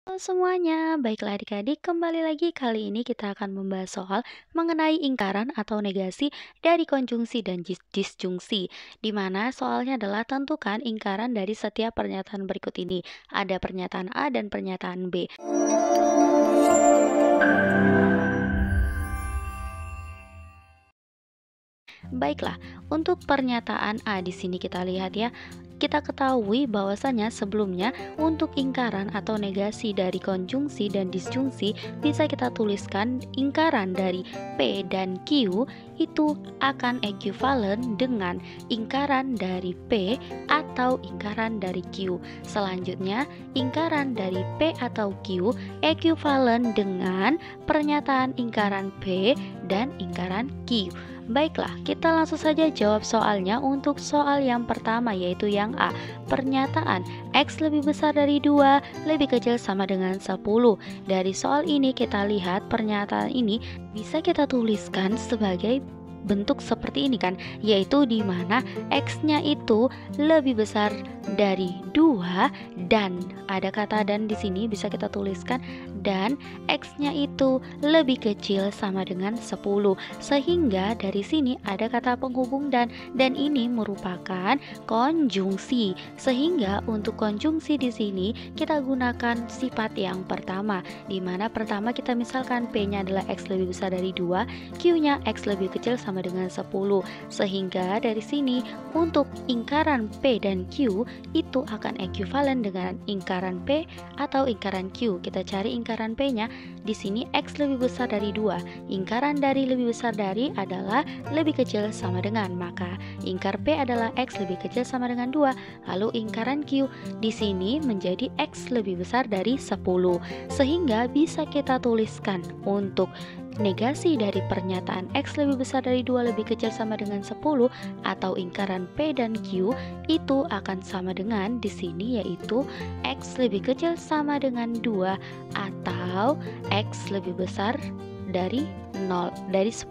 Halo semuanya, baiklah adik-adik, kembali lagi. Kali ini kita akan membahas soal mengenai ingkaran atau negasi dari konjungsi dan disjungsi, di mana soalnya adalah tentukan ingkaran dari setiap pernyataan berikut ini. Ada pernyataan A dan pernyataan B. Baiklah, untuk pernyataan A di sini kita lihat ya. Kita ketahui bahwasanya sebelumnya untuk ingkaran atau negasi dari konjungsi dan disjungsi bisa kita tuliskan ingkaran dari P dan Q itu akan ekuivalen dengan ingkaran dari P atau ingkaran dari Q. Selanjutnya, ingkaran dari P atau Q ekuivalen dengan pernyataan ingkaran P dan ingkaran Q. Baiklah, kita langsung saja jawab soalnya. Untuk soal yang pertama yaitu yang A. Pernyataan X lebih besar dari 2 lebih kecil sama dengan 10. Dari soal ini kita lihat pernyataan ini bisa kita tuliskan sebagai bentuk seperti ini kan, yaitu di mana X-nya itu lebih besar dari 2 dan ada kata dan di sini bisa kita tuliskan dan X-nya itu lebih kecil sama dengan 10. Sehingga dari sini ada kata penghubung dan ini merupakan konjungsi. Sehingga untuk konjungsi di sini kita gunakan sifat yang pertama, di mana pertama kita misalkan P-nya adalah X lebih besar dari 2, Q-nya X lebih kecil sama dengan 10. Sehingga dari sini untuk ingkaran P dan Q itu akan ekuivalen dengan ingkaran P atau ingkaran Q. Kita cari ingkaran P-nya. Di sini X lebih besar dari 2. Ingkaran dari lebih besar dari adalah lebih kecil sama dengan, maka ingkar P adalah X lebih kecil sama dengan 2. Lalu ingkaran Q di sini menjadi X lebih besar dari 10. Sehingga bisa kita tuliskan untuk negasi dari pernyataan X lebih besar dari 2 lebih kecil sama dengan 10 atau ingkaran P dan Q itu akan sama dengan di sini yaitu X lebih kecil sama dengan 2 atau X lebih besar dari 10.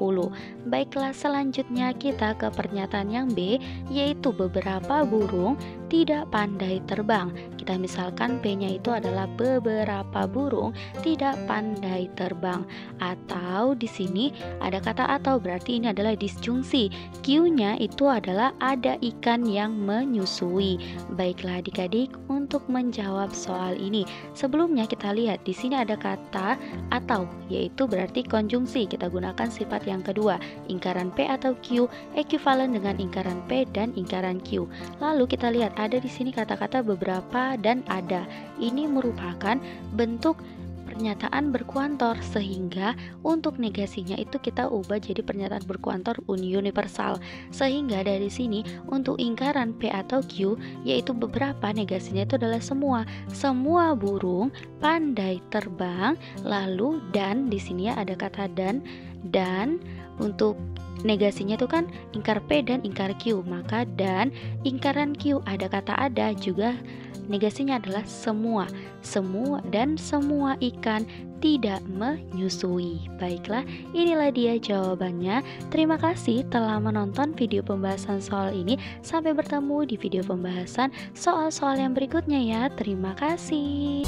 Baiklah, selanjutnya kita ke pernyataan yang B, yaitu beberapa burung tidak pandai terbang. Kita misalkan P-nya itu adalah beberapa burung tidak pandai terbang. Atau di sini ada kata atau, berarti ini adalah disjungsi. Q-nya itu adalah ada ikan yang menyusui. Baiklah adik-adik, untuk menjawab soal ini, sebelumnya kita lihat di sini ada kata atau, yaitu berarti konjungsi. Kita gunakan sifat yang kedua, ingkaran P atau Q ekuivalen dengan ingkaran P dan ingkaran Q. Lalu kita lihat ada di sini kata-kata beberapa dan ada. Ini merupakan bentuk pernyataan berkuantor, sehingga untuk negasinya itu kita ubah jadi pernyataan berkuantor universal. Sehingga dari sini untuk ingkaran P atau Q yaitu beberapa, negasinya itu adalah semua burung pandai terbang. Lalu dan di sini ada kata dan untuk negasinya itu kan ingkar P dan ingkar Q, maka dan ingkaran Q ada kata ada juga negasinya adalah semua dan semua ikan tidak menyusui. Baiklah, inilah dia jawabannya. Terima kasih telah menonton video pembahasan soal ini. Sampai bertemu di video pembahasan soal-soal yang berikutnya ya. Terima kasih.